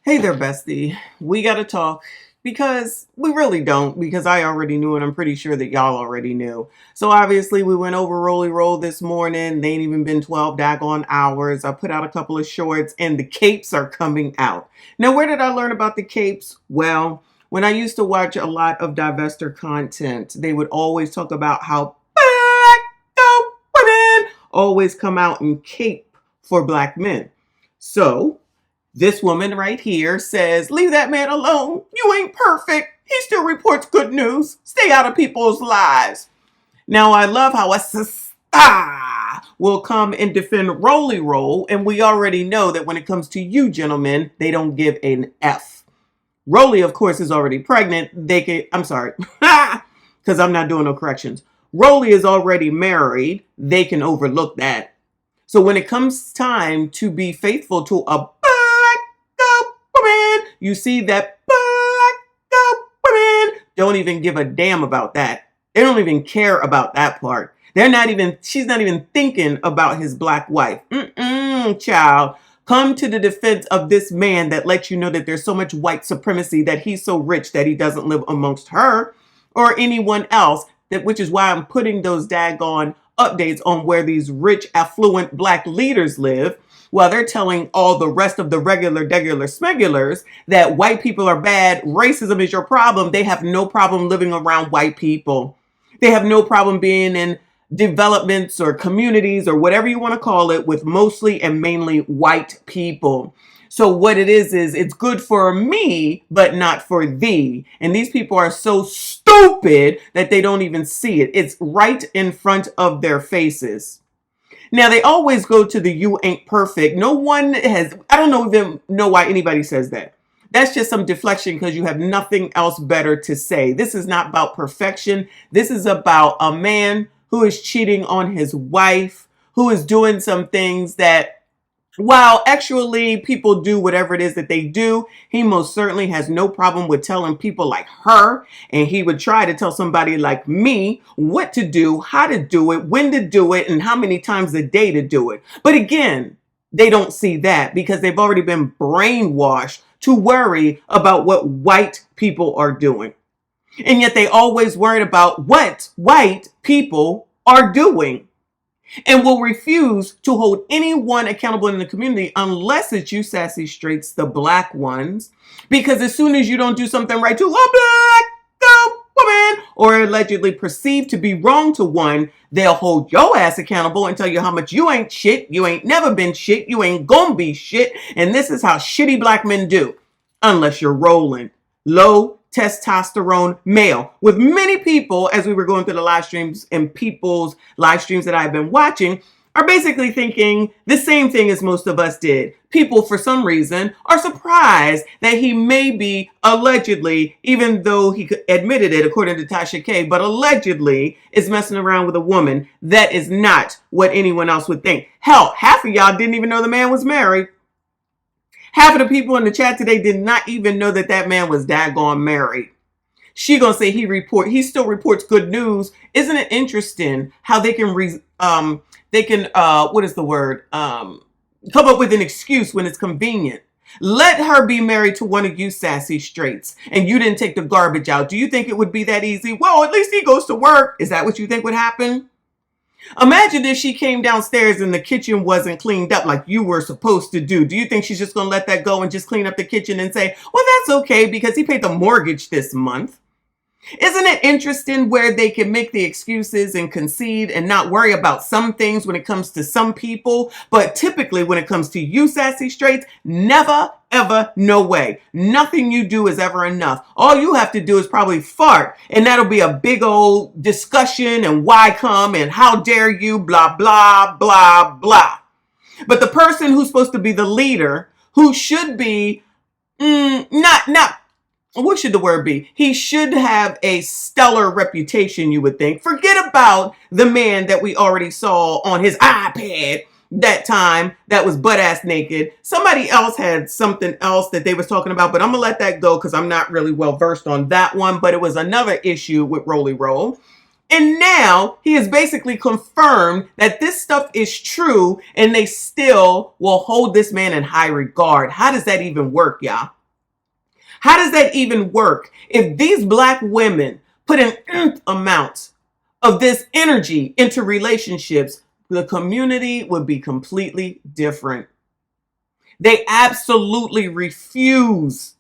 Hey there, bestie. We got to talk because we really don't, because I already knew and I'm pretty sure that y'all already knew. So obviously we went over Rollie Roll this morning. They ain't even been 12 daggone hours. I put out a couple of shorts and the capes are coming out. Now, where did I learn about the capes? Well, when I used to watch a lot of divester content, they would always talk about how black dope women always come out and cape for black men. So this woman right here says, leave that man alone. You ain't perfect. He still reports good news. Stay out of people's lives. Now, I love how a sister will come and defend Rollie Roll, and we already know that when it comes to you gentlemen, they don't give an F. Rollie, of course, is already pregnant. I'm sorry, because I'm not doing no corrections. Rollie is already married. They can overlook that. So when it comes time to be faithful to a woman, you see that black women don't even give a damn about that. They don't even care about that part. She's not even thinking about his black wife. Child. Come to the defense of this man that lets you know that there's so much white supremacy, that he's so rich that he doesn't live amongst her or anyone else, which is why I'm putting those daggone updates on where these rich, affluent black leaders live, while they're telling all the rest of the regular smegulars that white people are bad, racism is your problem. They have no problem living around white people. They have no problem being in developments or communities or whatever you want to call it with mostly and mainly white people. So what it is it's good for me, but not for thee. And these people are so stupid that they don't even see it. It's right in front of their faces. Now, they always go to the you ain't perfect. No one has, I don't even know why anybody says that. That's just some deflection because you have nothing else better to say. This is not about perfection. This is about a man who is cheating on his wife, who is doing some things that, while actually people do whatever it is that they do, he most certainly has no problem with telling people like her, and he would try to tell somebody like me what to do, how to do it, when to do it, and how many times a day to do it. But again, they don't see that because they've already been brainwashed to worry about what white people are doing. And yet they always worried about what white people are doing, and will refuse to hold anyone accountable in the community unless it's you sassy straights, the black ones. Because as soon as you don't do something right to a black woman or allegedly perceived to be wrong to one, they'll hold your ass accountable and tell you how much you ain't shit, you ain't never been shit, you ain't gonna be shit, and this is how shitty black men do. Unless you're rolling low testosterone male, with many people, as we were going through the live streams and people's live streams that I've been watching, are basically thinking the same thing as most of us did. People, for some reason, are surprised that he may be allegedly, even though he admitted it according to Tasha K, but allegedly is messing around with a woman. That is not what anyone else would think. Hell, half of y'all didn't even know the man was married. Half of the people in the chat today did not even know that that man was daggone married. She gonna say he still reports good news. Isn't it interesting how they can what is the word? Come up with an excuse when it's convenient. Let her be married to one of you sassy straights and you didn't take the garbage out. Do you think it would be that easy? Well, at least he goes to work. Is that what you think would happen? Imagine if she came downstairs and the kitchen wasn't cleaned up like you were supposed to do. Do you think she's just going to let that go and just clean up the kitchen and say, well, that's okay because he paid the mortgage this month? Isn't it interesting where they can make the excuses and concede and not worry about some things when it comes to some people, but typically when it comes to you sassy straights, never, ever, no way. Nothing you do is ever enough. All you have to do is probably fart, and that'll be a big old discussion and why come and how dare you, blah, blah, blah, blah. But the person who's supposed to be the leader, who should be not what should the word be? He should have a stellar reputation, you would think. Forget about the man that we already saw on his iPad that time that was butt-ass naked. Somebody else had something else that they was talking about, but I'm going to let that go because I'm not really well versed on that one. But it was another issue with Rollie Roll. And now he has basically confirmed that this stuff is true, and they still will hold this man in high regard. How does that even work, y'all? How does that even work? If these black women put an amount of this energy into relationships, the community would be completely different. They absolutely refuse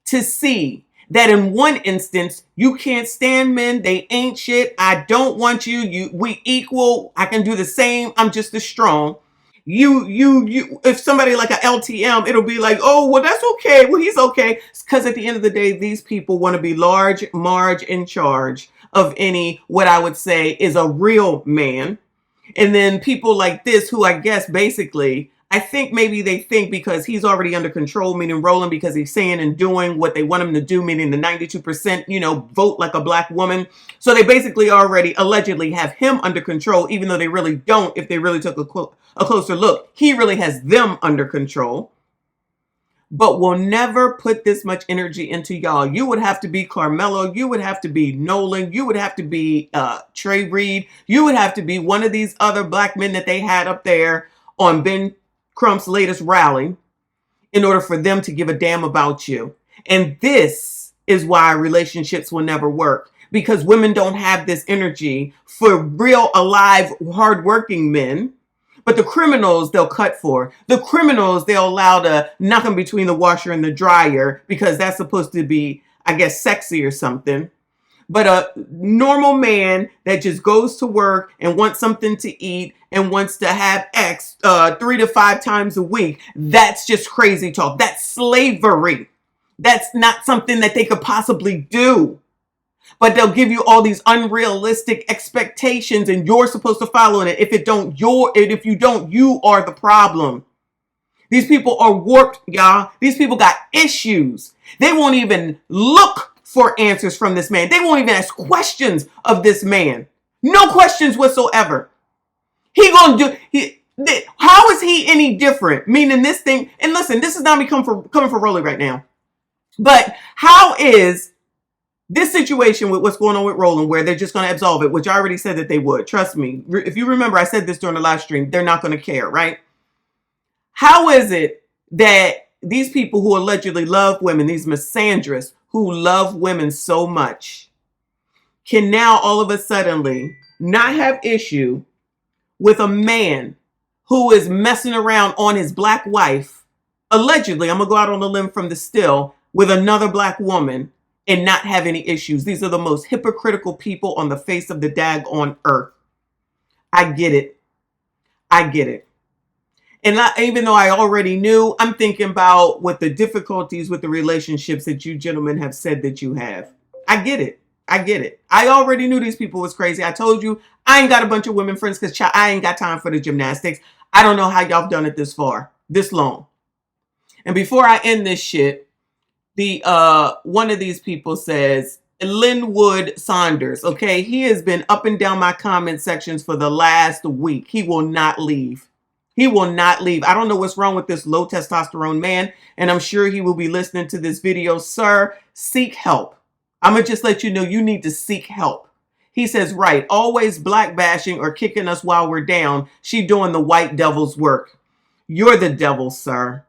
to see that in one instance, you can't stand men. They ain't shit. I don't want you. We equal. I can do the same. I'm just as strong. If somebody like a LTM, it'll be like, oh, well, that's okay. Well, he's okay. Because at the end of the day, these people want to be large, Marge in charge of any, what I would say is a real man. And then people like this, who I guess basically, I think maybe they think because he's already under control, meaning Rolling, because he's saying and doing what they want him to do, meaning the 92%, vote like a black woman. So they basically already allegedly have him under control, even though they really don't. If they really took a closer look, he really has them under control. But will never put this much energy into y'all. You would have to be Carmelo. You would have to be Nolan. You would have to be Trey Reed. You would have to be one of these other black men that they had up there on Ben Crump's latest rally in order for them to give a damn about you. And this is why relationships will never work, because women don't have this energy for real, alive, hardworking men. But the criminals, they'll cut for. The criminals, they'll allow to knock them between the washer and the dryer because that's supposed to be, I guess, sexy or something. But a normal man that just goes to work and wants something to eat and wants to have X 3 to 5 times a week, that's just crazy talk. That's slavery. That's not something that they could possibly do. But they'll give you all these unrealistic expectations and you're supposed to follow it. If you don't, you are the problem. These people are warped, y'all. These people got issues. They won't even look for answers from this man. They won't even ask questions of this man. No questions whatsoever. How is he any different? Meaning this thing, and listen, this is not me coming for Rollie right now. But how is this situation with what's going on with Roland, where they're just going to absolve it, which I already said that they would. Trust me. If you remember, I said this during the live stream. They're not going to care, right? How is it that these people who allegedly love women, these misandrists who love women so much, can now all of a sudden not have issue with a man who is messing around on his black wife, allegedly, I'm going to go out on a limb from the still, with another black woman, and not have any issues? These are the most hypocritical people on the face of the daggone earth. I get it. I get it. And even though I already knew, I'm thinking about what the difficulties with the relationships that you gentlemen have said that you have. I get it. I get it. I already knew these people was crazy. I told you, I ain't got a bunch of women friends because I ain't got time for the gymnastics. I don't know how y'all done it this far, this long. And before I end this shit, one of these people says, Linwood Saunders, okay, he has been up and down my comment sections for the last week. He will not leave. He will not leave. I don't know what's wrong with this low testosterone man, and I'm sure he will be listening to this video. Sir, seek help. I'm going to just let you know you need to seek help. He says, right, always black bashing or kicking us while we're down. She doing the white devil's work. You're the devil, sir.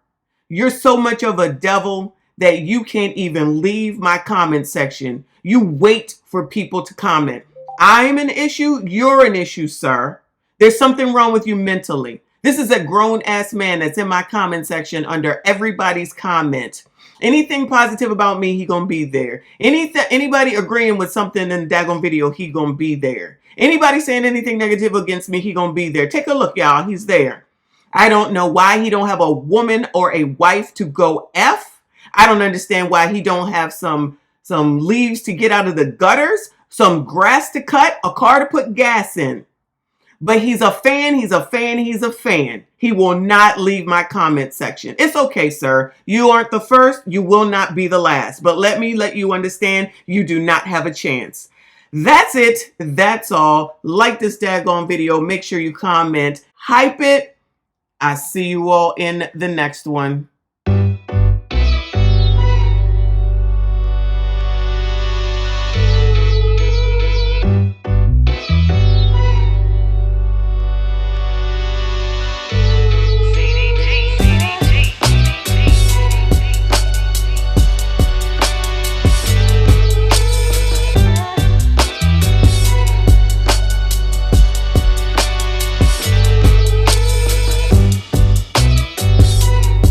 You're so much of a devil that you can't even leave my comment section. You wait for people to comment. I'm an issue. You're an issue, sir. There's something wrong with you mentally. This is a grown-ass man that's in my comment section under everybody's comment. Anything positive about me, he gonna be there. Anybody agreeing with something in the daggone video, he gonna be there. Anybody saying anything negative against me, he gonna be there. Take a look, y'all. He's there. I don't know why he don't have a woman or a wife to go F. I don't understand why he don't have some leaves to get out of the gutters, some grass to cut, a car to put gas in. But he's a fan, he's a fan, he's a fan. He will not leave my comment section. It's okay, sir. You aren't the first, you will not be the last. But let me let you understand, you do not have a chance. That's it. That's all. Like this daggone video. Make sure you comment. Hype it. I see you all in the next one.